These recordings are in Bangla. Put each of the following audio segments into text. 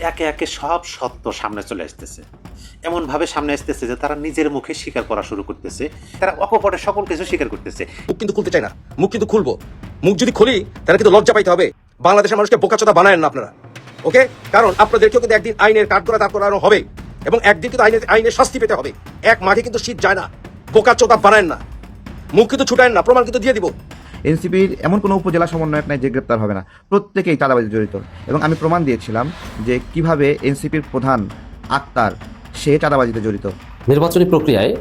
একে একে সব সত্য সামনে চলে আসতেছে, এমনভাবে সামনে আসতেছে যে তারা নিজের মুখে স্বীকার করা শুরু করতেছে, তারা অকপটে সকল কিছু স্বীকার করতেছে। মুখ কিন্তু খুলতে চাই না, মুখ কিন্তু খুলবো। মুখ যদি খুলি তাহলে কিন্তু লজ্জা পাইতে হবে। বাংলাদেশের মানুষকে বোকাচোদা বানায়েন না আপনারা, ওকে? কারণ আপনাদেরকেও কিন্তু একদিন আইনের কাঠগড়া দাঁড় করানো হবে এবং একদিন কিন্তু আইনের শাস্তি পেতে হবে। এক মাঠে কিন্তু শীত যায় না, বোকাচোদা বানায়েন না, মুখ কিন্তু ছুটায়েন না, প্রমাণ কিন্তু দিয়ে দিব। এনসিপির এমন কোনো উপজেলা সমন্বয়ক নাই যে গ্রেপ্তার হবে না, প্রত্যেকেই চাঁদাবাজি জড়িত। এবং আমি প্রমাণ দিয়েছিলাম যে কিভাবে এনসিপির প্রধান আক্তার সে চাঁদাবাজিতে জড়িত। নির্বাচনী প্রক্রিয়ায়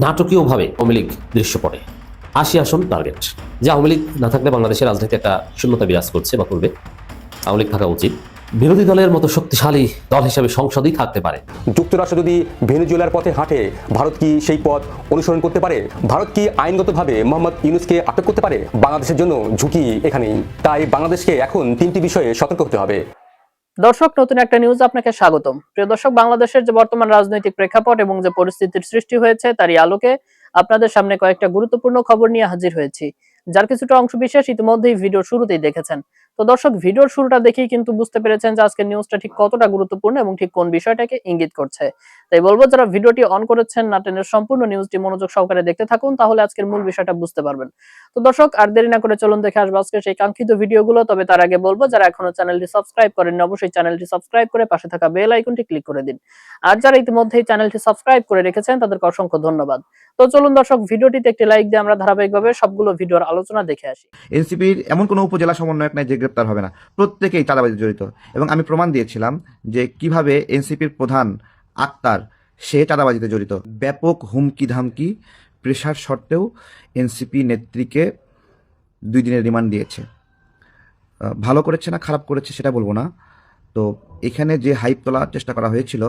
নাটকীয়ভাবে আওয়ামী লীগ দৃশ্যপটে ৮০ আসন টার্গেট, যে আওয়ামী লীগ না থাকলে বাংলাদেশের রাজনীতি একটা শূন্যতা বিরাজ করছে বা করবে। আওয়ামী লীগ থাকা উচিত, বিরোধী দলের মতো শক্তিশালী দল হিসেবে সংসদই থাকতে পারে। যুক্তরাষ্ট্র যদি ভেনেজুয়েলার পথে হাঁটে, ভারত কি সেই পথ অনুসরণ করতে পারে? ভারত কি আইনগতভাবে মোহাম্মদ ইউনূসকে আটক করতে পারে? বাংলাদেশের জন্য ঝুঁকি এখানেই। তাই বাংলাদেশকে এখন 3টি বিষয়ে সতর্ক হতে হবে। দর্শক, নতুন একটা নিউজ আপনাকে স্বাগতম। প্রিয় দর্শক, বাংলাদেশের যে বর্তমান রাজনৈতিক প্রেক্ষাপট এবং যে পরিস্থিতির সৃষ্টি হয়েছে তারই আলোকে আপনাদের সামনে কয়েকটা গুরুত্বপূর্ণ খবর নিয়ে হাজির হয়েছি, যার কিছুটা অংশ বিশেষ ইতিমধ্যেই ভিডিওর শুরুতেই দেখেছেন। তো দর্শক, ভিডিওর শুরুটা দেখেই কিন্তু বুঝতে পেরেছেন যে আজকের নিউজটা ঠিক কতটা গুরুত্বপূর্ণ এবং ঠিক কোন বিষয়টাকে ইঙ্গিত করছে। তাই বলবো, যারা ভিডিওটি অন করেছেন না টেনে সম্পূর্ণ নিউজটি মনোযোগ সহকারে দেখতে থাকুন, তাহলে আজকের মূল বিষয়টা বুঝতে পারবেন। তো দর্শক, আর দেরি না করে চলুন দেখে আসবো আজকে সেই কাঙ্ক্ষিত ভিডিওগুলো। তবে তার আগে বলবো, যারা এখনো চ্যানেলটি সাবস্ক্রাইব করেননি অবশ্যই চ্যানেলটি সাবস্ক্রাইব করে পাশে থাকা বেল আইকনটি ক্লিক করে দিন। আর যারা ইতিমধ্যেই চ্যানেলটি সাবস্ক্রাইব করে রেখেছেন তাদেরকে অসংখ্য ধন্যবাদ। তো চলুন দর্শক, ভিডিওটিতে একটি লাইক দিয়ে আমরা ধারাবাহিকভাবে সবগুলো ভিডিওর আলোচনা দেখে আসি। এনসিপির এমন কোনো উপজেলা সমন্বয়ক নাই যে গ্রেপ্তার হবে না, প্রত্যেকেই চাঁদাবাজি জড়িত। এবং আমি প্রমাণ দিয়েছিলাম যে কিভাবে এনসিপির প্রধান আক্তার সে চাঁদাবাজিতে জড়িত। ব্যাপক হুমকি ধামকি প্রেশার সত্ত্বেও এনসিপি নেত্রীকে 2 দিনের রিমান্ড দিয়েছে। ভালো করেছে না খারাপ করেছে সেটা বলবো না। তো এখানে যে হাইপ তোলার চেষ্টা করা হয়েছিল,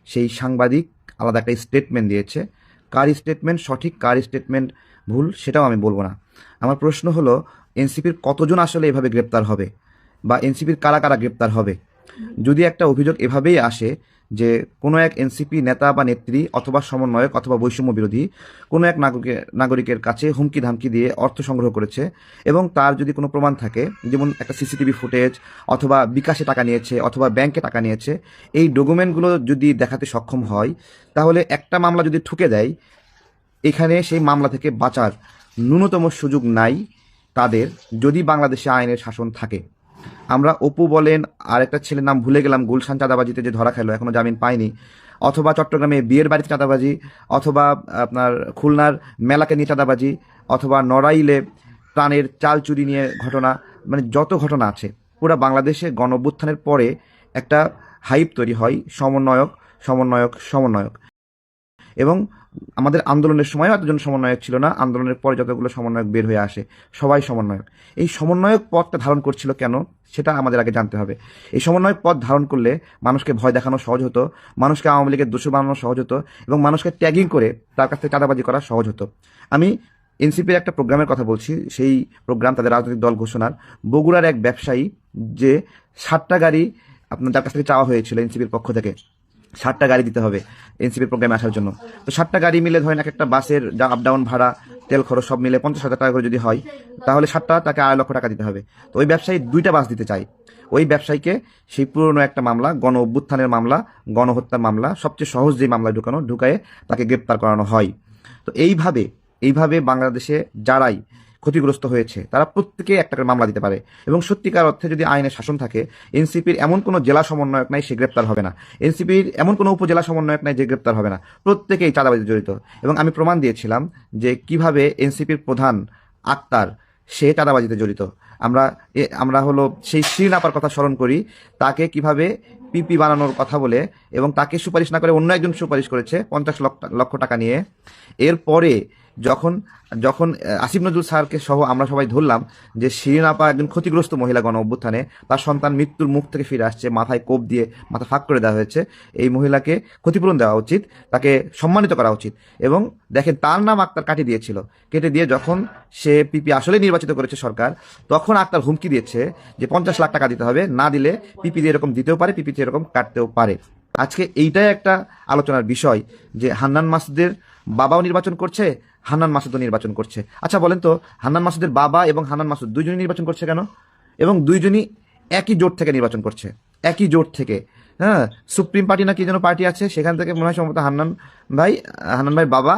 সেই সাংবাদিক আলাদা একটা স্টেটমেন্ট দিয়েছে। কার স্টেটমেন্ট সঠিক, কার স্টেটমেন্ট ভুল, সেটাও আমি বলবো না। আমার প্রশ্ন হলো, এনসিপির কতজন আসলে এভাবে গ্রেপ্তার হবে, বা এনসিপির কারা কারা গ্রেপ্তার হবে? যদি একটা অভিযোগ এভাবেই আসে যে কোনো এক এনসিপি নেতা বা নেত্রী অথবা সমন্বয়ক অথবা বৈষম্য বিরোধী কোনো এক নাগরিকের কাছে হুমকি ধামকি দিয়ে অর্থ সংগ্রহ করেছে, এবং তার যদি কোনো প্রমাণ থাকে, যেমন একটা সিসিটিভি ফুটেজ অথবা বিকাশে টাকা নিয়েছে অথবা ব্যাংকে টাকা নিয়েছে, এই ডকুমেন্টগুলো যদি দেখাতে সক্ষম হয়, তাহলে একটা মামলা যদি ঠুকে দেয়, এখানে সেই মামলা থেকে বাঁচার ন্যূনতম সুযোগ নাই তাদের, যদি বাংলাদেশে আইনের শাসন থাকে। আমরা অপু বলেন, আর একটা ছেলের নাম ভুলে গেলাম, গুলশান চাঁদাবাজিতে যে ধরা খেলো, এখনো জামিন পায়নি, অথবা চট্টগ্রামে বিয়ের বাড়িতে চাঁদাবাজি, অথবা আপনার খুলনার মেলাকে নিয়ে চাঁদাবাজি, অথবা নড়াইলে প্রাণের চাল চুরি নিয়ে ঘটনা, মানে যত ঘটনা আছে, পুরা বাংলাদেশে গণ অভ্যুত্থানের পরে একটা হাইপ তৈরি হয় সমন্বয়ক সমন্বয়ক সমন্বয়ক। এবং আমাদের আন্দোলনের সময়ও এতজন সমন্বয়ক ছিল না, আন্দোলনের পরে যতগুলো সমন্বয়ক বের হয়ে আসে সবাই সমন্বয়ক। এই সমন্বয়ক পদটা ধারণ করছিল কেন, সেটা আমাদের আগে জানতে হবে। এই সমন্বয়ক পদ ধারণ করলে মানুষকে ভয় দেখানো সহজ হতো, মানুষকে আওয়ামী লীগের দোষী বানানো সহজ হতো, এবং মানুষকে ট্যাগিং করে তার কাছ থেকে চাঁদাবাজি করা সহজ হতো। আমি এনসিপির একটা প্রোগ্রামের কথা বলছি, সেই প্রোগ্রাম তাদের রাজনৈতিক দল ঘোষণার। বগুড়ার এক ব্যবসায়ী যে 7টা গাড়ি আপনার যার কাছ থেকে চাওয়া হয়েছিল এনসিপির পক্ষ থেকে, 7টা গাড়ি দিতে হবে এনসিপির প্রোগ্রামে আসার জন্য। তো 7টা গাড়ি মিলে ধরেন এক একটা বাসের যা আপ ডাউন ভাড়া, তেল খরচ সব মিলে 50,000 টাকা করে যদি হয়, তাহলে 7টা তাকে 2.5 লক্ষ টাকা দিতে হবে। তো ওই ব্যবসায়ী 2টা বাস দিতে চায়। ওই ব্যবসায়ীকে সেই পুরনো একটা মামলা, গণ অভ্যুত্থানের মামলা, গণহত্যার মামলা, সবচেয়ে সহজ যে মামলায় ঢুকায়ে তাকে গ্রেপ্তার করানো হয়। তো এইভাবে বাংলাদেশে যারাই ক্ষতিগ্রস্ত হয়েছে তারা প্রত্যেকে একটা করে মামলা দিতে পারে। এবং সত্যিকার অর্থে যদি আইনের শাসন থাকে, এনসিপির এমন কোনো জেলা সমন্বয়ক নাই সে গ্রেপ্তার হবে না, এনসিপির এমন কোনো উপজেলা সমন্বয়ক নাই যে গ্রেপ্তার হবে না, প্রত্যেকেই চাঁদাবাজিতে জড়িত। এবং আমি প্রমাণ দিয়েছিলাম যে কিভাবে এনসিপির প্রধান আক্তার সে চাঁদাবাজিতে জড়িত। আমরা হলো সেই শিরিন আপার কথা স্মরণ করি, তাকে কিভাবে পিপি বানানোর কথা বলে, এবং তাকে সুপারিশ না করে অন্য একজন সুপারিশ করেছে 50 লক্ষ টাকা নিয়ে। এরপরে যখন যখন আসিফ নজরুল স্যারকে সহ আমরা সবাই ধরলাম যে শিরিন আপা একজন ক্ষতিগ্রস্ত মহিলা গণ অভ্যুত্থানে, তার সন্তান মৃত্যুর মুখ থেকে ফিরে আসছে, মাথায় কোপ দিয়ে মাথা ফাঁক করে দেওয়া হয়েছে, এই মহিলাকে ক্ষতিপূরণ দেওয়া উচিত, তাকে সম্মানিত করা উচিত। এবং দেখেন, তার নাম আক্তার কেটে দিয়ে যখন সে পিপি আসলে নির্বাচিত করেছে সরকার, তখন আক্তার হুমকি দিয়েছে যে 50 লাখ টাকা দিতে হবে, না দিলে পিপি দিয়ে এরকম দিতেও পারে, পিপি দিয়ে এরকম কাটতেও পারে। আজকে এইটাই একটা আলোচনার বিষয় যে হান্নান মাসুদের বাবাও নির্বাচন করছে, হান্নান মাসুদও নির্বাচন করছে। আচ্ছা বলেন তো, হান্নান মাসুদের বাবা এবং হান্নান মাসুদ দুইজনই নির্বাচন করছে কেন? এবং দুইজনই একই জোট থেকে নির্বাচন করছে, একই জোট থেকে। হ্যাঁ, সুপ্রিম পার্টি না কি যেন পার্টি আছে, সেখান থেকে মনে হয় সম্ভবত হান্নান ভাই বাবা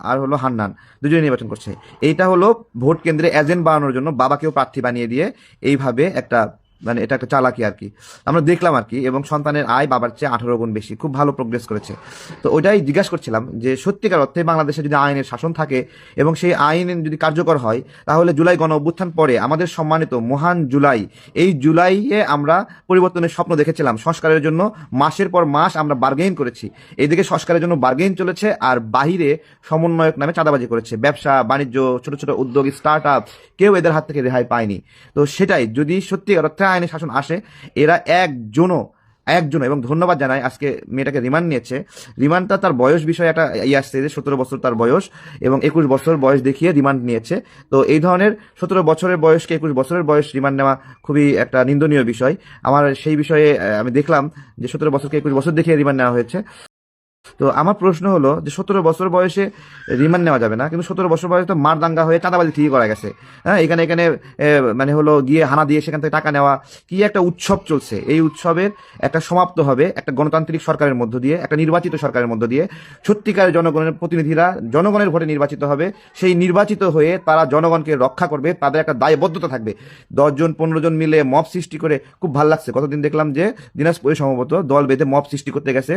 আর হলো হান্নান দুজনে নির্বাচন করছে। এইটা হলো ভোট কেন্দ্রে এজেন্ট বাড়ানোর জন্য বাবাকেও প্রার্থী বানিয়ে দিয়ে এইভাবে একটা মানে এটা একটা চালাকি আর কি আমরা দেখলাম আর কি। এবং সন্তানের আয় বাবার চেয়ে 18 গুণ বেশি, খুব ভালো প্রোগ্রেস করেছে। তো ওইটাই জিজ্ঞাসা করছিলাম যে সত্যিকার অর্থে বাংলাদেশে যদি আইনের শাসন থাকে এবং সেই আইন যদি কার্যকর হয়, তাহলে জুলাই গণ অভ্যুত্থান পরে আমাদের সম্মানিত মহান জুলাই, এই জুলাইয়ে আমরা পরিবর্তনের স্বপ্ন দেখেছিলাম। সংস্কারের জন্য মাসের পর মাস আমরা বার্গেইন করেছি, এইদিকে সংস্কারের জন্য বার্গেইন চলেছে, আর বাহিরে সমন্বয়ক নামে চাঁদাবাজি করেছে। ব্যবসা বাণিজ্য, ছোট ছোট উদ্যোগ, স্টার্ট আপ, কেউ এদের হাত থেকে রেহাই পায়নি। তো সেটাই যদি সত্যিকার অর্থে আইনের শাসন আসে, এরা একজনও এবং ধন্যবাদ জানাই আজকে মেয়েটাকে রিমান্ড নিয়েছে। রিমান্ডটা তার বয়স বিষয়ে একটা আসছে যে 17 বছর তার বয়স এবং 21 বছর বয়স দেখিয়ে রিমান্ড নিয়েছে। তো এই ধরনের 17 বছরের বয়সকে 21 বছরের বয়স রিমান্ড নেওয়া খুবই একটা নিন্দনীয় বিষয়। আমার সেই বিষয়ে আমি দেখলাম যে 17 বছরকে 21 বছর দেখিয়ে রিমান্ড নেওয়া হয়েছে। তো আমার প্রশ্ন হলো যে 17 বছর বয়সে রিমান্ড নেওয়া যাবে না, কিন্তু 17 বছর বয়সে তো মার দাঙ্গা হয়ে চাঁদাবাজি ঠিকই করা গেছে। হ্যাঁ, এখানে মানে হলো গিয়ে হানা দিয়ে সেখান থেকে টাকা নেওয়া, কি একটা উৎসব চলছে। এই উৎসবের একটা সমাপ্ত হবে একটা গণতান্ত্রিক সরকারের মধ্য দিয়ে, একটা নির্বাচিত সরকারের মধ্য দিয়ে। সত্যিকারের জনগণের প্রতিনিধিরা জনগণের ভোটে নির্বাচিত হবে, সেই নির্বাচিত হয়ে তারা জনগণকে রক্ষা করবে, তাদের একটা দায়বদ্ধতা থাকবে। 10 জন 15 জন মিলে মব সৃষ্টি করে খুব ভালো লাগছে। কতদিন দেখলাম যে দিনাজপুরে সম্ভবত দল বেঁধে মব সৃষ্টি করতে গেছে,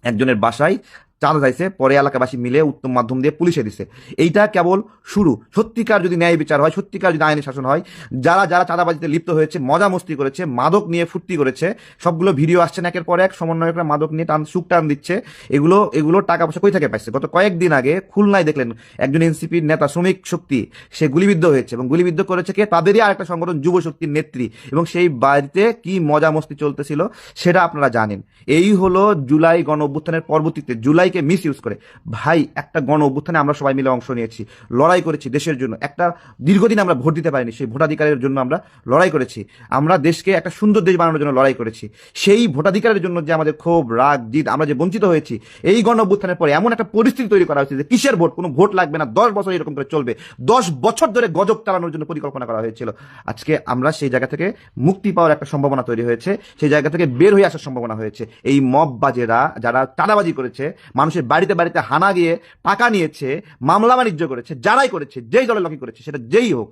একজনের বাসায় চাঁদা চাইছে, পরে এলাকাবাসী মিলে উত্তম মাধ্যম দিয়ে পুলিশে দিছে। এইটা কেবল শুরু। সত্যিকার যদি ন্যায় বিচার হয়, সত্যিকার যদি আইনের শাসন হয়, যারা চাঁদাবাজিতে লিপ্ত হয়েছে, মজা মস্তি করেছে, মাদক নিয়ে ফুর্তি করেছে, সবগুলো ভিডিও আসছে একের পর এক, সমন্বয়করা মাদক নিয়ে সুখ টান দিচ্ছে, এগুলো টাকা পয়সা কই থেকে পাইছে? গত কয়েকদিন আগে খুলনায় দেখলেন একজন এনসিপির নেতা শ্রমিক শক্তি সে গুলিবিদ্ধ হয়েছে, এবং গুলিবিদ্ধ করেছে কে? তাদেরই আরেকটা সংগঠন যুব শক্তির নেত্রী। এবং সেই বাড়িতে কি মজা মস্তি চলতেছিল সেটা আপনারা জানেন। এই হলো জুলাই গণ অভ্যুত্থানের পরবর্তীতে জুলাইকে মিস ইউজ করে। ভাই, একটা গণ অভ্যুত্থানে আমরা সবাই মিলে অংশ নিয়েছি, লড়াই করেছি দেশের জন্য। একটা দীর্ঘদিন আমরা ভোট দিতে পারিনি, সেই ভোটাধিকারের জন্য আমরা লড়াই করেছি। আমরা দেশকে একটা সুন্দর দেশ বানানোর জন্য লড়াই করেছি। সেই ভোটাধিকারের জন্য যে আমাদের ক্ষোভ, রাগ, জিদ, আমরা যে বঞ্চিত হয়েছি, এই গণ অভ্যুত্থানের পরে এমন একটা পরিস্থিতি তৈরি করা হয়েছে যে কিসের ভোট, কোনো ভোট লাগবে না, 10 বছর এরকম করে চলবে। 10 বছর ধরে গজব চালানোর জন্য পরিকল্পনা করা হয়েছিল। আজকে আমরা সেই জায়গা থেকে মুক্তি পাওয়ার একটা সম্ভাবনা তৈরি হয়েছে, সেই জায়গা থেকে বের হয়ে আসার সম্ভাবনা হয়েছে। এই মব বাজেরা যারা চাঁদাবাজি করেছে, মানুষের বাড়িতে বাড়িতে হানা গিয়ে টাকা নিয়েছে, মামলা বাণিজ্য করেছে, যারাই করেছে, যেই দলের লোকই করেছে, সেটা যেই হোক,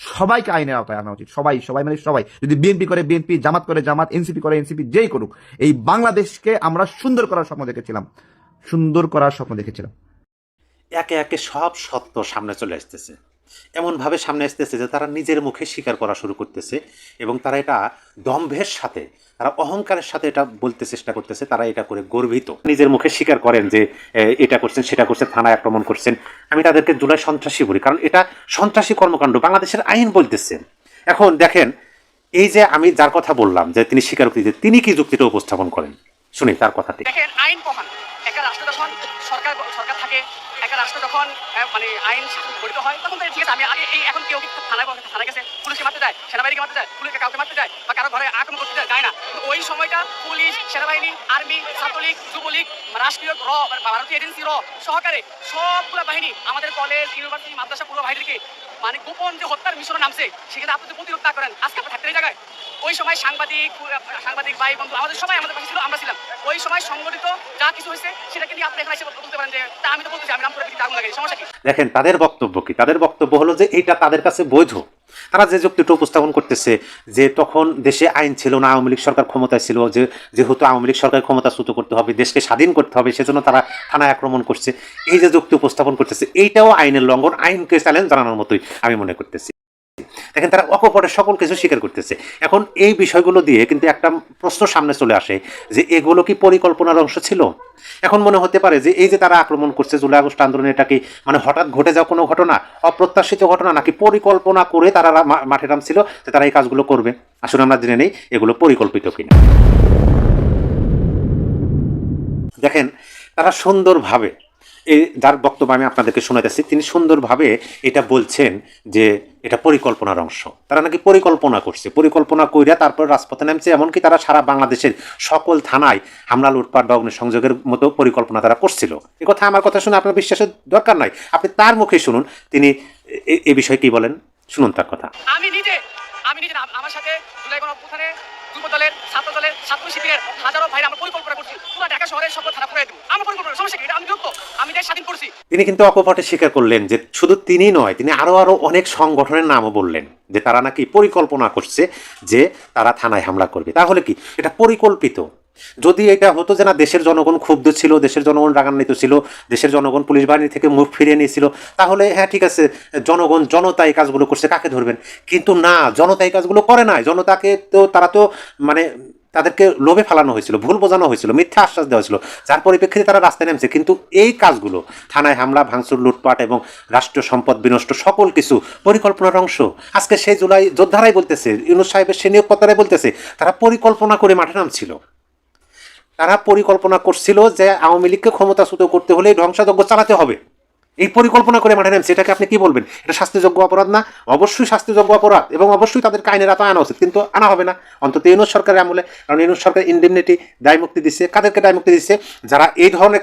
সবাইকে আইনের আওতায় আনা উচিত। সবাই মানে সবাই, যদি বিএনপি করে বিএনপি, জামাত করে জামাত, এনসিপি করে এনসিপি, যেই করুক। এই বাংলাদেশকে আমরা সুন্দর করার স্বপ্ন দেখেছিলাম। একে একে সব সত্য সামনে চলে আসতেছে, এমনভাবে সামনে আসতেছে যে তারা নিজের মুখে স্বীকার করা শুরু করতেছে, এবং তারা এটা দম্ভের সাথে, তারা অহংকারের সাথে এটা বলতে চেষ্টা করতেছে, তারা এটা করে গর্বিত। নিজের মুখে স্বীকার করেন যে এটা করছেন, সেটা করছেন, থানায় আক্রমণ করছেন। আমি তাদেরকে জুলাই সন্ত্রাসী বলি, কারণ এটা সন্ত্রাসী কর্মকাণ্ড, বাংলাদেশের আইন বলতেছে। এখন দেখেন, এই যে আমি যার কথা বললাম যে তিনি স্বীকারোক্তি, যে তিনি কি যুক্তিটা উপস্থাপন করেন, শুনি তার কথাটি। দেখেন, আইন প্রমাণ একটা রাষ্ট্র যখন সরকার থাকে, একটা রাষ্ট্র যখন মানে আইন শাসন গঠিত হয়, তখন ঠিক আছে। আমি আগে এখন কেউ কি থানায় গেছে, পুলিশকে মারতে যায়, সেনাবাহিনীকে মারতে যায়, পুলিশকে কাউকে মারতে যায়, বা কারো ঘরে আক্রমণ করতে যায় না। কিন্তু ওই সময়টা পুলিশ, সেনাবাহিনী, আর্মি, ছাত্রলীগ, যুবলীগ, রাষ্ট্রীয় ভারতীয় এজেন্সি সহকারে সবগুলো বাহিনী আমাদের কলেজ, ইউনিভার্সিটি, মাদ্রাসা, পুরো বাহিনীকে মানে গোপন যে হত্যার মিশনে নামছে, সেখানে আপনি যদি প্রতিরোধ না করেন, আজকে আপনি থাকতে এই জায়গায়। ওই সময় সাংবাদিক ভাই বন্ধু আমাদের সবাই আমাদের পাশে ছিল, আমরা ছিলাম। ওই সময় সংগঠিত যা কিছু হয়েছে সেটাকে নিয়ে আপনি এখানে এসে বলতে পারেন যে তা আমি তো বলতেছি আমি রামপুরের দিকে আগুন লাগাই, সমস্যা কি? দেখেন তাদের বক্তব্য কি? তাদের বক্তব্য হলো যে এটা তাদের কাছে বৈধ। তারা যে যুক্তিটা উপস্থাপন করতেছে যে তখন দেশে আইন ছিল না, আওয়ামী লীগ সরকার ক্ষমতায় ছিল, যেহেতু আওয়ামী লীগ সরকার ক্ষমতাচ্যুত করতে হবে, দেশকে স্বাধীন করতে হবে, সেজন্য তারা থানায় আক্রমণ করছে, এই যে যুক্তি উপস্থাপন করতেছে, এইটাও আইনের লঙ্ঘন, আইনকে চ্যালেঞ্জ জানানোর মতোই আমি মনে করতেছি। দেখেন, তারা অকপটে সকল কিছু স্বীকার করতেছে। এখন এই বিষয়গুলো দিয়ে কিন্তু একটা প্রশ্ন সামনে চলে আসে যে এগুলো কি পরিকল্পনার অংশ ছিল? এখন মনে হতে পারে যে এই যে তারা আক্রমণ করছে, জুলাই আগস্ট আন্দোলন, এটা কি মানে হঠাৎ ঘটে যাওয়া কোনো ঘটনা, অপ্রত্যাশিত ঘটনা, নাকি পরিকল্পনা করে তারা মাঠে নামছিল যে তারা এই কাজগুলো করবে? আসলে আমরা জেনে নেই এগুলো পরিকল্পিত কিনা। দেখেন, তারা সুন্দরভাবে, এই যার বক্তব্য আমি আপনাদেরকে শোনাতেছি, তিনি সুন্দরভাবে এটা বলছেন যে এটা পরিকল্পনার অংশ। তারা নাকি পরিকল্পনা করছে, পরিকল্পনা কইরা তারপর রাজপথে নামছে, এমনকি তারা সারা বাংলাদেশের সকল থানায় হামলা, লুটপাট বা অগ্নিসংযোগের মতো পরিকল্পনা তারা করছিল। এ কথা আমার কথা শুনে আপনার বিশ্বাসের দরকার নাই, আপনি তার মুখে শুনুন তিনি এ বিষয়ে কি বলেন, শুনুন তার কথা। আমি নিজে আমার সাথে জুলাই গণ অভ্যুত্থানে যুব দলের, ছাত্র দলের, ছাত্র শিবিরের হাজারো ভাইরা আমরা পরিকল্পনা করছি পুরো ঢাকা শহরের সকল থানা পুরাই দেবো। আমার পরিকল্পনা, সমস্যা কি? এটা আমি যোগ্য, আমি দেশ স্বাধীন করছি। তিনি কিন্তু অকপটে স্বীকার করলেন যে শুধু তিনি নয়, তিনি আরো অনেক সংগঠনের নামও বললেন যে তারা নাকি পরিকল্পনা করছে যে তারা থানায় হামলা করবে। তাহলে কি এটা পরিকল্পিত? যদি এটা হতো যে না দেশের জনগণ ক্ষুব্ধ ছিল, দেশের জনগণ রাগান্বিত ছিল, দেশের জনগণ পুলিশ বাহিনী থেকে মুখ ফিরিয়ে নিয়েছিল, তাহলে হ্যাঁ ঠিক আছে, জনতা এই কাজগুলো করছে, কাকে ধরবেন? কিন্তু না, জনতা এই কাজগুলো করে নাই। জনতাকে তো তারা তো মানে তাদেরকে লোভে ফেলানো হয়েছিল, ভুল বোঝানো হয়েছিল, মিথ্যা আশ্বাস দেওয়া হয়েছিল, যার পরিপ্রেক্ষিতে তারা রাস্তায় নেমেছে। কিন্তু এই কাজগুলো, থানায় হামলা, ভাঙচুর, লুটপাট এবং রাষ্ট্রীয় সম্পদ বিনষ্ট, সকল কিছু পরিকল্পনার অংশ। আজকে সেই জুলাই যোদ্ধারাই বলতেছে, ইউনূস সাহেবের সে নিয়োগকর্তারাই বলতেছে তারা পরিকল্পনা করে মাঠে নামছিল। তারা পরিকল্পনা করছিল যে আওয়ামী লীগকে ক্ষমতাচ্যুত করতে হলে ধ্বংসযজ্ঞ চালাতে হবে। এই পরিকল্পনা করে মাঠে নামছে। এটাকে আপনি কি বলবেন? এটা শাস্তিযোগ্য অপরাধ না? অবশ্যই শাস্তিযোগ্য অপরাধ, এবং অবশ্যই তাদেরকে আইনের আওতায় আনা উচিত। কিন্তু আনা হবে না, অন্তত ইউনূস সরকারের আমলে। কারণ ইউনূস সরকার ইনডেমনিটি, দায় মুক্তি দিচ্ছে। কাদেরকে দায় মুক্তি দিচ্ছে? যারা এই ধরনের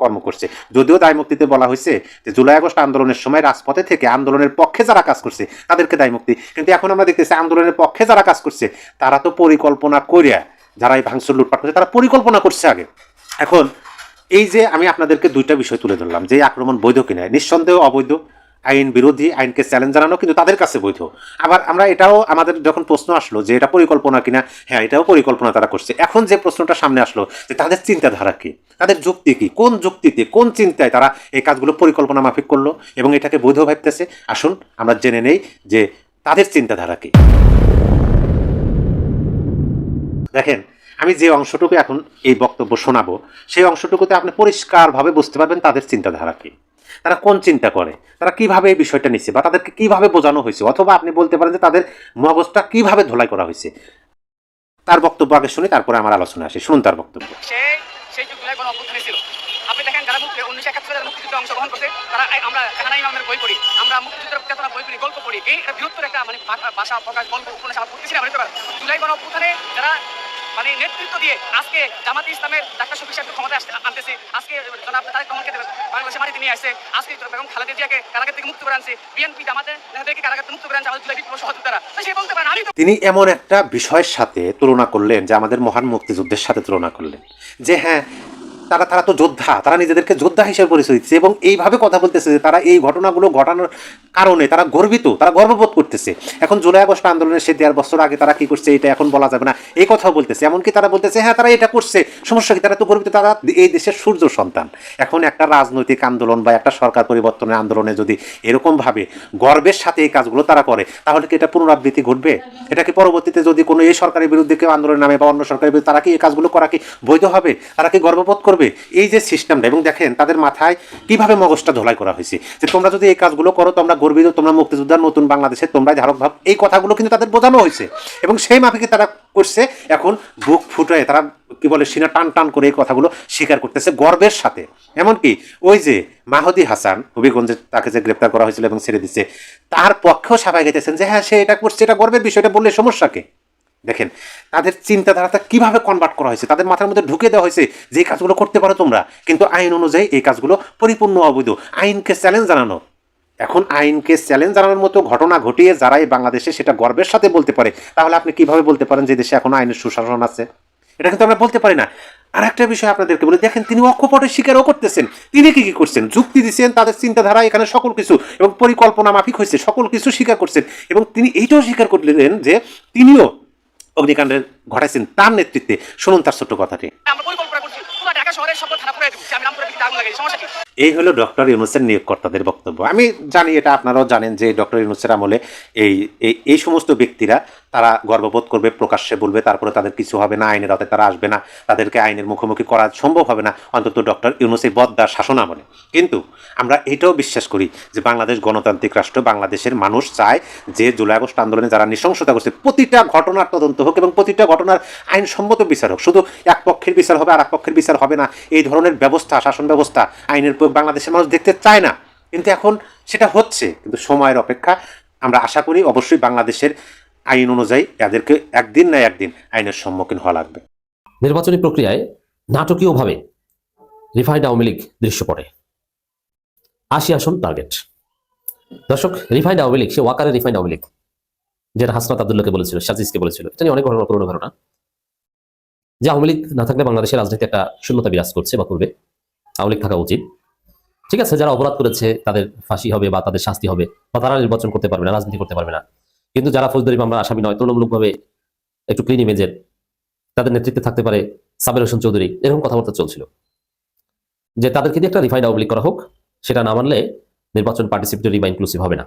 কর্ম করছে। যদিও দায় মুক্তিতে বলা হয়েছে যে জুলাই আগস্ট আন্দোলনের সময় রাজপথে থেকে আন্দোলনের পক্ষে যারা কাজ করছে তাদেরকে দায় মুক্তি। কিন্তু এখন আমরা দেখতেছি আন্দোলনের পক্ষে যারা কাজ করছে তারা তো পরিকল্পনা করিয়া, যারা এই ভাঙচুর লুটপাট করছে তারা পরিকল্পনা করছে আগে। এখন এই যে আমি আপনাদেরকে দুইটা বিষয় তুলে ধরলাম, যে আক্রমণ বৈধ কিনা, নিঃসন্দেহ অবৈধ, আইন বিরোধী, আইনকে চ্যালেঞ্জ জানানো কিন্তু তাদের কাছে বৈধ। আবার আমরা এটাও, আমাদের যখন প্রশ্ন আসলো যে এটা পরিকল্পনা কিনা, হ্যাঁ এটাও পরিকল্পনা তারা করছে। এখন যে প্রশ্নটা সামনে আসলো যে তাদের চিন্তাধারা কি, তাদের যুক্তি কি, কোন যুক্তিতে, কোন চিন্তায় তারা এই কাজগুলো পরিকল্পনা মাফিক করলো এবং এটাকে বৈধ ভাবতেছে। আসুন আমরা জেনে নেই যে তাদের চিন্তাধারা কি। দেখেন, আমি যে অংশটুকু এখন এই বক্তব্য শোনাবো সেই অংশটুকুতে আপনি পরিষ্কারভাবে বুঝতে পারবেন তাদের চিন্তাধারা কি, তারা কোন চিন্তা করে, তারা কিভাবে এই বিষয়টা নিচ্ছে, বা তাদেরকে কিভাবে বোঝানো হয়েছে, অথবা আপনি বলতে পারেন যে তাদের মগজটা কিভাবে ধোলাই করা হয়েছে। তার বক্তব্য আগে শুনি, তারপরে আমার আলোচনা আসে। শুনুন তার বক্তব্য। সেই যুগগুলো কোনো অভ্যুত্থানে ছিল। আপনি দেখেন যারা 1971 যারা মুক্তিযুদ্ধে অংশগ্রহণ করছে, তারা আমরা কানাই ইমামের বই পড়ি, আমরা মুক্তিযুদ্ধের চেতনা বই পড়ি, গল্প পড়ি। এই বৃহত্তর একটা মানে ভাষা প্রকাশ, গল্প, উপন্যাস আমরা পড়তেছি না। জুলাই গণ অভ্যুত্থানে যারা মানে নেতৃত্ব দিয়ে আজকে জামাতে ইসলামের ডাক্তার শফিক সাহেবকে ক্ষমতায় আনতেছে, আজকে জনাব তারেক রহমানকে বাংলাদেশের মাটিতে নিয়ে আসছে, আজকে বেগম খালেদা জিয়াকে কারাগার থেকে মুক্ত করে আনছে, বিএনপি জামাতে নেতাদেরকে কারাগার থেকে মুক্ত করে আনছে, আমাদের জুলাই বিপ্লব সহযোদ্ধারা। তো সে বলতে পারেন আমি তো। তিনি এমন একটা বিষয়ের সাথে তুলনা করলেন, যে আমাদের মহান মুক্তিযুদ্ধের সাথে তুলনা করলেন, যে হ্যাঁ তারা তো যোদ্ধা, তারা নিজেদেরকে যোদ্ধা হিসেবে পরিচয় দিচ্ছে এবং এইভাবে কথা বলতেছে যে তারা এই ঘটনাগুলো ঘটানোর কারণে তারা গর্বিত, তারা গর্ববোধ করতেছে। এখন জুলাই আগস্ট আন্দোলনের সে 1.5 বছর আগে তারা কি করছে এটা এখন বলা যাবে না, এই কথাও বলতেছে। এমনকি তারা বলতেছে হ্যাঁ তারা এটা করছে, সমস্যা কি, তারা তো গর্বিত, তারা এই দেশের সূর্য সন্তান। এখন একটা রাজনৈতিক আন্দোলন বা একটা সরকার পরিবর্তনের আন্দোলনে যদি এরকমভাবে গর্বের সাথে এই কাজগুলো তারা করে, তাহলে কি এটা পুনরাবৃত্তি ঘটবে? এটা কি পরবর্তীতে যদি কোনো এই সরকারের বিরুদ্ধে কেউ আন্দোলন নামে বা অন্য সরকারের বিরুদ্ধে, তারা কি এই কাজগুলো করা কি বৈধ হবে? তারা কি গর্ববোধ করবে? এই যে সিস্টেমটা, এবং দেখেন তাদের মাথায় কিভাবে মগজটা ধোলাই করা হয়েছে যে তোমরা যদি এই কাজগুলো করো তোমরা গর্বিত, তোমরা মুক্তিযোদ্ধার, নতুন বাংলাদেশে তোমরাই ধারক ভাব, এই কথাগুলো কিন্তু তাদের বোঝানো হয়েছে এবং সেই মাফিকে তারা করছে। এখন বুক ফুটায় তারা কি বলে, সিনা টান টান করে এই কথাগুলো স্বীকার করতেছে গর্বের সাথে। এমনকি ওই যে মাহদি হাসান হবিগঞ্জে, তাকে যে গ্রেপ্তার করা হয়েছিল এবং ছেড়ে দিচ্ছে, তার পক্ষেও সবাই গেতেছেন যে হ্যাঁ সে এটা করছে, এটা গর্বের বিষয়টা বললে সমস্যাকে। দেখেন তাদের চিন্তাধারাটা কিভাবে কনভার্ট করা হয়েছে, তাদের মাথার মধ্যে ঢুকে দেওয়া হয়েছে যে এই কাজগুলো করতে পারো তোমরা, কিন্তু আইন অনুযায়ী এই কাজগুলো পরিপূর্ণ অবৈধ। আইনকে চ্যালেঞ্জ জানানো, এখন আইনকে চ্যালেঞ্জ জানানোর মতো ঘটনা ঘটিয়ে যারা এই বাংলাদেশে সেটা গর্বের সাথে বলতে পারে, তাহলে আপনি কিভাবে বলতে পারেন যে দেশে এখন আইনের সুশাসন আছে? এটা কিন্তু আমরা বলতে পারি না। আর একটা বিষয় আপনাদেরকে বলে, দেখেন তিনি অকপটে স্বীকারও করতেছেন। তিনি কি করছেন? যুক্তি দিচ্ছেন, তাদের চিন্তাধারা এখানে সকল কিছু এবং পরিকল্পনা মাফিক হয়েছে, সকল কিছু স্বীকার করছেন। এবং তিনি এইটাও স্বীকার করলেন যে তিনিও অগ্নিকাণ্ডের ঘটাইছেন তার নেতৃত্বে। শুনুন তার ছোট্ট কথাটি। আমরা পরিকল্পনা করছি পুরো ঢাকা শহরের সকল থানা পুরাই দেবো, আমি নাম করে আগুন লাগাই, সমস্যা কি? এই হলো ডক্টর ইউনূসের নিয়োগকর্তাদের বক্তব্য। আমি জানি এটা আপনারাও জানেন যে ডক্টর ইউনূসের আমলে এই সমস্ত ব্যক্তিরা তারা গর্ববোধ করবে, প্রকাশ্যে বলবে, তারপরে তাদের কিছু হবে না, আইনের আওতায় তারা আসবে না, তাদেরকে আইনের মুখোমুখি করা সম্ভব হবে না, অন্তত ডক্টর ইউনূসের বদ্দার শাসন আমলে। কিন্তু আমরা এটাও বিশ্বাস করি যে বাংলাদেশ গণতান্ত্রিক রাষ্ট্র, বাংলাদেশের মানুষ চায় যে জুলাই আগস্ট আন্দোলনে যারা নৃশংসতা করছে প্রতিটা ঘটনার তদন্ত হোক এবং প্রতিটা ঘটনার আইনসম্মত বিচার হোক। শুধু এক পক্ষের বিচার হবে আর এক পক্ষের বিচার হবে না, এই ধরনের ব্যবস্থা, শাসন ব্যবস্থা, আইনের প্রয়োগ বাংলাদেশের মানুষ দেখতে চায় না। কিন্তু এখন সেটা হচ্ছে, কিন্তু সময়ের অপেক্ষা। আমরা আশা করি অবশ্যই বাংলাদেশের আইন অনুযায়ী এদেরকে একদিন না একদিন আইনের সম্মুখীন হওয়া লাগবে। নির্বাচনী প্রক্রিয়ায় নাটকীয়ভাবে রিফাইন্ড আওয়ামী লীগ দৃশ্যপটে, 80 আসন টার্গেট। দর্শক, রিফাইন্ড আওয়ামী লীগ, সে ওয়াকারের রিফাইন্ড আওয়ামী লীগ, যেটা হাসনাত আব্দুল্লাহকে বলেছিল, সাজিদকে বলেছিল, এটা নিয়ে অনেক ঘটনা, পুরোনো ঘটনা। যে আওয়ামী লীগ না থাকলে বাংলাদেশের রাজনীতি একটা শূন্যতা বিরাজ করছে বা করবে, আওয়ামী লীগ থাকা উচিত। ঠিক আছে, যারা অপরাধ করেছে তাদের ফাঁসি হবে বা তাদের শাস্তি হবে, বা তারা নির্বাচন করতে পারবে না, রাজনীতি করতে পারবে না। কিন্তু যারা ফৌজদারি মামলার আসামি নয়, তুলনামূলকভাবে একটু ক্লিন ইমেজের, তাদের নেতৃত্বে থাকতে পারে সাবের হোসেন চৌধুরী, এরকম কথাবার্তা চলছিল যে তাদেরকে দিয়ে একটা রিফাইন্ড আওয়ামী লীগ করা হোক, সেটা না মানলে নির্বাচন পার্টিসিপেটরি বা ইনক্লুসিভ হবে না।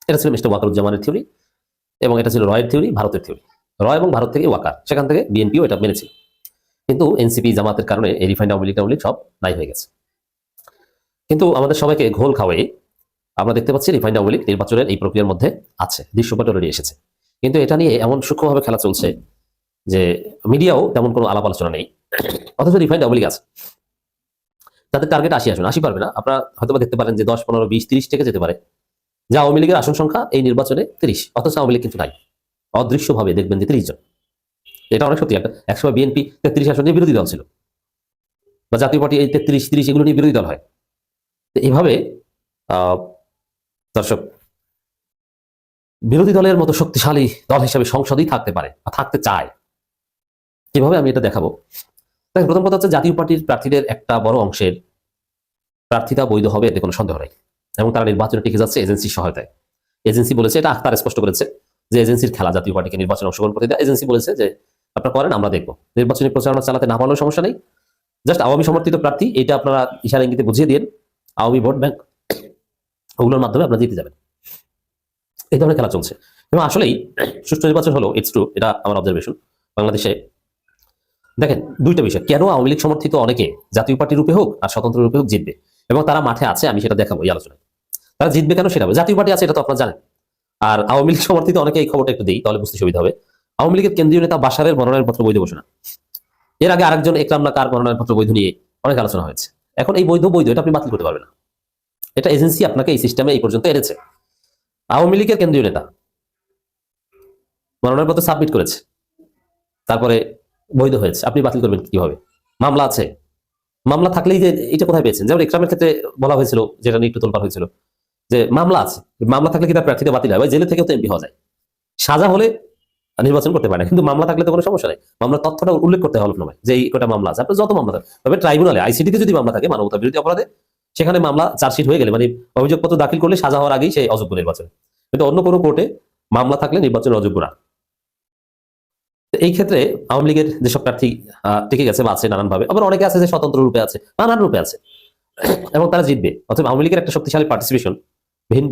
এটা ছিল মিস্টার ওয়াকারুজ্জামানের থিওরি, এবং এটা ছিল রয়ের থিওরি, ভারতের থিওরি। রয় এবং ভারত থেকে ওয়াকার, সেখান থেকে বিএনপিও এটা মেনেছিল। কিন্তু এনসিপি জামাতের কারণে এই রিফাইন্ড আওয়ামী লীগ সব নাই হয়ে গেছে। কিন্তু আমাদের সবাইকে ঘোল খাওয়াই আমরা দেখতে পাচ্ছি রিফাইন্ড আওয়ামী লীগ নির্বাচনের এই প্রক্রিয়ার মধ্যে আছে, দৃশ্যপটে অলরেডি এসেছে। কিন্তু এটা নিয়ে এমন সূক্ষ্মভাবে খেলা চলছে যে মিডিয়াও তেমন কোনো আলাপ আলোচনা নেই, অথচ রিফাইন্ড আওয়ামী লীগ আছে। তাদের টার্গেট 80 আসন, 80 পারবে না। আপনারা হয়তো দেখতে পারেন যে 10, 15, 20, 30 থেকে যেতে পারে, যে আওয়ামী লীগের আসন সংখ্যা এই নির্বাচনে 30, অথচ আওয়ামী লীগ কিন্তু নাই। অদৃশ্যভাবে দেখবেন যে 30 জন। এটা অনেক সত্যি। একসময় বিএনপি 33 আসন নিয়ে বিরোধী দল ছিল, বা জাতীয় পার্টি এই 33, 30 এগুলো নিয়ে বিরোধী দল হয়। তো এইভাবে দর্শক, বিরোধী দলের মতো শক্তিশালী দল হিসেবে সংসদেই থাকতে পারে বা থাকতে চায়। কিভাবে আমি এটা দেখাবো। তাই প্রথম কথা হচ্ছে, জাতীয় পার্টির প্রার্থীদের একটা বড় অংশের প্রার্থিতা বৈধ হবে, এতে কোনো সন্দেহ নেই, এবং তারা নির্বাচনে টিকে যাচ্ছে এজেন্সির সহায়তায়। এজেন্সি বলেছে, এটা আখতার স্পষ্ট করেছে যে এজেন্সির খেলা জাতীয় পার্টিকে নির্বাচনে অংশগ্রহণ করতে দেয়। এজেন্সি বলেছে যে আপনারা করেন, আমরা দেখবো, নির্বাচনী প্রচারণা চালাতে না পারলেও সমস্যা নেই, জাস্ট আওয়ামী সমর্থিত প্রার্থী, এটা আপনারা ইশারা ইঙ্গিতে বুঝিয়ে দিন, আওয়ামী ভোট ব্যাংক, ওগুলোর মাধ্যমে আপনারা জিতে যাবেন। এই ধরনের খেলা চলছে, এবং আসলেই সুষ্ঠু নির্বাচন হলো, ইটস ট্রু, এটা আমার অবজারভেশন। বাংলাদেশে দেখেন দুইটা বিষয়, কেন আওয়ামী লীগ সমর্থিত অনেকে জাতীয় পার্টি রূপে হোক আর স্বতন্ত্র রূপে হোক জিতবে, এবং তারা মাঠে আছে, আমি সেটা দেখাবো এই আলোচনায়। তারা জিতবে কেন সেটা, জাতীয় পার্টি আছে এটা তো আপনারা জানেন। আর আওয়ামী লীগ সমর্থিত অনেকে, এই খবরটা একটু দিই তাহলে বুঝতে সুবিধা হবে। আওয়ামী লীগের কেন্দ্রীয় নেতা বাশারের মনোনয়নপত্র বৈধ ঘোষণা, এর আগে আরেকজন একরাম নাকার মনোনয়নপত্র বৈধ নিয়ে অনেক আলোচনা হয়েছে। এখন এই বৈধ এটা আপনি বাতিল করতে পারবেন না, এটা এজেন্সি আপনাকে এই সিস্টেমে এই পর্যন্ত এনেছে। আওয়ামী লীগের কেন্দ্রীয় নেতা মনোনয়নপত্র সাবমিট করেছে, তারপরে বৈধ হয়েছে, আপনি বাতিল করবেন কিভাবে? মামলা আছে, মামলা থাকলেই যে এটা কোথায় পেয়েছেন? যেমন ইকরামের ক্ষেত্রে বলা হয়েছিল, যেটা নিয়ে একটু তোলপাড় হয়েছিল, যে মামলা আছে, মামলা থাকলে কি তার প্রার্থীতা বাতিল হয়? জেলে থেকেও তো এমপি হওয়া যায়, সাজা হলে নির্বাচন করতে পারে না, কিন্তু মামলা থাকলে তো কোনো সমস্যা নেই। মামলার তথ্যটা উল্লেখ করতে হলফনামায় যে এই কটা মামলা আছে, আপনার যত মামলা থাকে, তবে ট্রাইব্যুনালে আইসিটিতে যদি মামলা থাকে মানবতা বিরোধী অপরাধে, সেখানে মামলা চার্জশিট হয়ে গেলে, মানে অভিযোগপত্র দাখিল করলে সাজা হওয়ার আগেই সে অযোগ্য নির্বাচনে। কিন্তু অন্য কোনো কোর্টে মামলা থাকলে নির্বাচনের অযোগ্য না। এই ক্ষেত্রে আওয়ামী লীগের যেসব প্রার্থী টিকে গেছে বা আছে নানানভাবে, আবার অনেকে আছে যে স্বতন্ত্র রূপে আছে, নানান রূপে আছে, এবং তারা জিতবে। অথবা আওয়ামী লীগের একটা শক্তিশালী পার্টিসিপেশন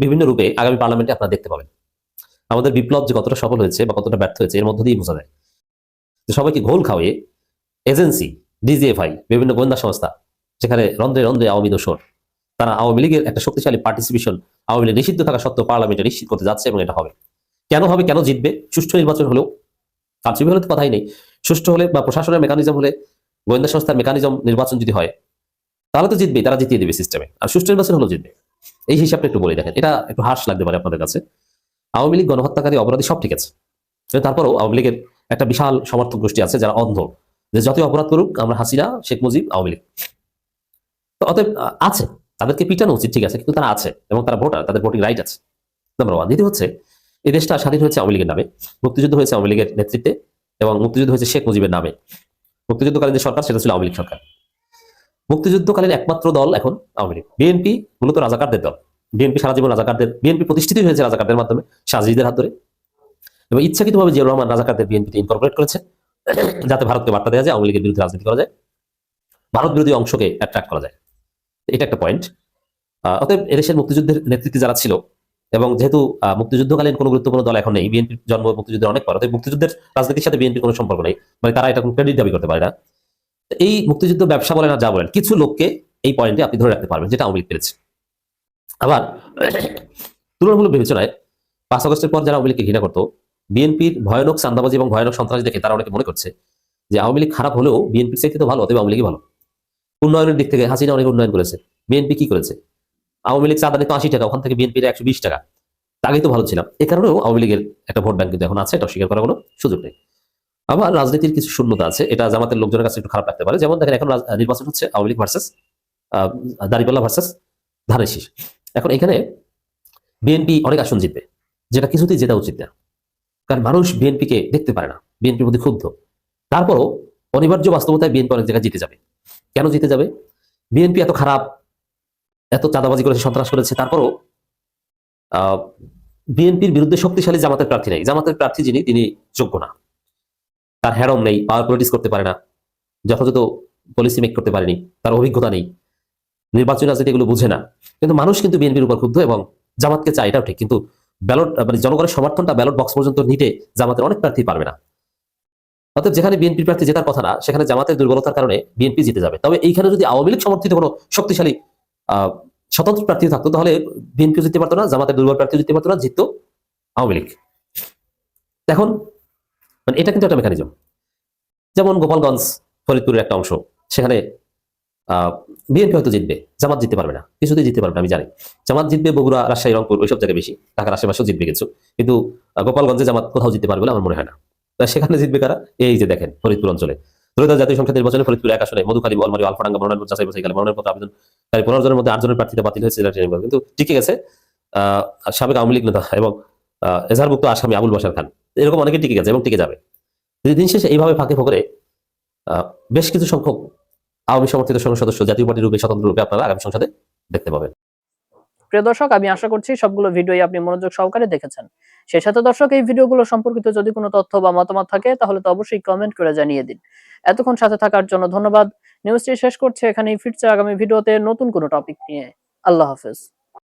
বিভিন্ন রূপে আগামী পার্লামেন্টে আপনারা দেখতে পাবেন। আমাদের বিপ্লব যে কতটা সফল হয়েছে বা কতটা ব্যর্থ হয়েছে এর মধ্য দিয়েই বোঝা যায়। সবাইকে ঘোল খাওয়িয়ে এজেন্সি, ডিজিএফআই, বিভিন্ন গোয়েন্দা সংস্থা, যেখানে রন্ধ্রে রন্ধ্রে আওয়ামী দোসর, তারা আওয়ামী লীগের একটা শক্তিশালী পার্টিসিপেশন আওয়ামী লীগ নিষিদ্ধ থাকা সত্ত্বেও পার্লামেন্টে নিশ্চিত করতে যাচ্ছে, এবং এটা হবে। কেন হবে, কেন জিতবে? সুষ্ঠু নির্বাচন হলেও, কারচুপি হলে তো কথাই নেই, সুষ্ঠু হলে বা প্রশাসনের মেকানিজম হলে, গোয়েন্দা সংস্থার মেকানিজম, নির্বাচন যদি হয় তাহলে তো জিতবেই, তারা জিতিয়ে দেবে সিস্টেমে। আর সুষ্ঠু নির্বাচন হলেও জিতবে। এই হিসাবটা একটু বলে দেখেন, এটা একটু হার্শ লাগতে পারে আপনাদের কাছে। আওয়ামী লীগ গণহত্যাকারী, অপরাধী সব ঠিক আছে, কিন্তু তারপরেও আওয়ামী লীগের একটা বিশাল সমর্থক গোষ্ঠী আছে যারা অন্ধ, যে যতই অপরাধ করুক আমরা হাসিনা, শেখ মুজিব, আওয়ামী লীগ তো অতএব আছে, তাদেরকে পিটানো উচিত, ঠিক আছে, কিন্তু তারা আছে এবং তারা ভোটার, তাদের ভোটিং রাইট আছে, নাম্বার ওয়ান। দ্বিতীয় হচ্ছে, এই দেশটা স্বাধীন হয়েছে আওয়ামী লীগের নামে, মুক্তিযুদ্ধ হয়েছে আওয়ামী লীগের নেতৃত্বে, এবং মুক্তিযুদ্ধ হয়েছে শেখ মুজিবের নামে। মুক্তিযুদ্ধকালীন যে সরকার সেটা ছিল আওয়ামী লীগ সরকার। মুক্তিযুদ্ধকালীন একমাত্র দল এখন আওয়ামী লীগ। বিএনপি মূলত রাজাকারদের দল, বিএনপি সারা জীবন রাজাকারদের, বিএনপি প্রতিষ্ঠিত হয়েছে রাজাকারদের মাধ্যমে, সাজিদের হাত ধরে, এবং ইচ্ছাকৃতভাবে জিয়াউর রহমান রাজাকারদের বিএনপিতে ইনকর্পোরেট করেছে, যাতে ভারতকে বার্তা দেওয়া যায় আওয়ামী লীগের বিরুদ্ধে রাজনীতি করা যায়, ভারত বিরোধী অংশকে অ্যাট্রাক্ট করা যায়। এটা একটা পয়েন্ট। অতএব এদেশের মুক্তিযুদ্ধের নেতৃত্বে যারা ছিল, এবং যেহেতু মুক্তিযুদ্ধকালীন কোনো গুরুত্বপূর্ণ দল এখন নেই, বিএনপির জন্ম মুক্তিযুদ্ধের অনেক পর, অতএব মুক্তিযুদ্ধের রাজনীতির সাথে বিএনপির কোনো সম্পর্ক নেই, মানে তারা এটা কোনো ক্রেডিট দাবি করতে পারে না। এই মুক্তিযুদ্ধ ব্যবসা বলেন আর যা বলেন, কিছু লোককে এই পয়েন্টে আপনি ধরে রাখতে পারবেন, যেটা আওয়ামী লীগ পেরেছে। আবার তুলনামূলক বিবেচনায় 5 আগস্টের পর যারা আওয়ামী লীগকে ঘৃণা করতো, বিএনপির ভয়ানক চাঁদাবাজি এবং ভয়ানক সন্ত্রাস দেখে তারা অনেকে মনে করছে যে আওয়ামী লীগ খারাপ হলেও বিএনপির চাইতে তো ভালো, অতএব আওয়ামী লীগই ভালো। উন্নয়নের দিক থেকে হাসিনা অনেক উন্নয়ন করেছে, বিএনপি কি করেছে? আওয়ামী লীগ চাঁদা নিত 80 টাকা, ওখান থেকে বিএনপির 120 টাকা, আগেই তো ভালো ছিলাম। এ কারণেও আওয়ামী লীগের একটা ভোট ব্যাংক কিন্তু এখন আছে, এটা অস্বীকার করার কোনো সুযোগ নেই। আবার রাজনীতির কিছু শূন্যতা আছে, এটা জামাতের লোকজনের কাছে একটু খারাপ লাগতে পারে। যেমন দেখেন, এখন নির্বাচন হচ্ছে আওয়ামী লীগ ভার্সেস দাঁড়িপাল্লা ভার্সেস ধানের শীষ। এখন এখানে বিএনপি অনেক আসন জিতবে, যেটা কিছুতেই জেতা উচিত না, কারণ মানুষ বিএনপিকে দেখতে পারে না, বিএনপির মধ্যে ক্ষুব্ধ। তারপরও অনিবার্য বাস্তবতায় বিএনপি অনেক জায়গায় জিতে যাবে। কেন জিতে যাবে? বিএনপি এত খারাপ, এত চাঁদাবাজি করেছে, সন্ত্রাস করেছে, তারপরও বিএনপির বিরুদ্ধে শক্তিশালী জামাতের প্রার্থী নেই। জামাতের প্রার্থী যিনি, তিনি যোগ্য না, তার হ্যারম নেই, পাওয়ার পলিটিক্স করতে পারে না, যথাযথ পলিসি মেক করতে পারেনি, তার অভিজ্ঞতা নেই, নির্বাচনী রাজনীতি এগুলো বুঝে না। কিন্তু মানুষ কিন্তু বিএনপির উপর ক্ষুব্ধ এবং জামাতকে চায়, এটাও ঠিক। কিন্তু ব্যালট মানে জনগণের সমর্থনটা ব্যালট বক্স পর্যন্ত নিতে জামাতের অনেক প্রার্থী পারবে না। অতএব যেখানে বিএনপি প্রার্থী জেতার কথা না, সেখানে জামাতের দুর্বলতার কারণে বিএনপি জিতে যাবে। তবে এইখানে যদি আওয়ামী লীগ সমর্থিত কোনো শক্তিশালী স্বতন্ত্র প্রার্থী থাকতো, তাহলে বিএনপিও জিততে পারতো না, জামাতের দুর্বল প্রার্থীও জিততে পারতো না, জিততো আওয়ামী লীগ। এখন মানে এটা কিন্তু একটা মেকানিজম। যেমন গোপালগঞ্জ, ফরিদপুরের একটা অংশ, সেখানে বিএনপি হয়তো জিতবে, জামাত জিততে পারবে না, কিছুতেই জিততে পারবে না, আমি জানি। জামাত জিতবে বগুড়া, রাজশাহী, রংপুর, ওইসব জায়গায় বেশি, ঢাকার আশেপাশেও জিতবে কিছু, কিন্তু গোপালগঞ্জে জামাত কোথাও জিততে পারবে বলে আমার মনে হয় না। সেখানে জিতবে কারা? এই যে দেখেন, ফরিদপুর অঞ্চলে ত্রয়োদশ জাতীয় সংসদ নির্বাচনে ফরিদপুর 1 আসনে মধুখালী, বলমারী, আলফাডাঙ্গা মনোনয়ন যাচাই বাছাই মনোনয়ন পত্র আবেদনকারী 15 জনের মধ্যে 8 জনের প্রার্থীতা বাতিল হয়েছে, কিন্তু টিকে গেছে সাবেক আওয়ামী লীগ নেতা এবং এজাহারভুক্ত আসামি আবুল বাশার খান। এরকম অনেকে টিকে গেছে এবং টিকে যাবে। দিন শেষে এইভাবে ফাঁকে ফোকরে বেশ কিছু সংখ্যক আওয়ামী সমর্থিত সংসদ সদস্য জাতীয় পার্টির রূপে, স্বতন্ত্র রূপে আপনারা আগামী সংসদে দেখতে পাবেন। প্রিয় দর্শক, আমি আশা করছি সবগুলো ভিডিওই আপনি মনোযোগ সহকারে দেখেছেন। সেই সাথে দর্শক, এই ভিডিওগুলো সম্পর্কিত যদি কোনো তথ্য বা মতামত থাকে, তাহলে তো অবশ্যই কমেন্ট করে জানিয়ে দিন। এতক্ষণ সাথে থাকার জন্য ধন্যবাদ। নিউজটি শেষ করছে এখানেই, ফিরছে আগামী ভিডিওতে নতুন কোনো টপিক নিয়ে। আল্লাহ হাফেজ।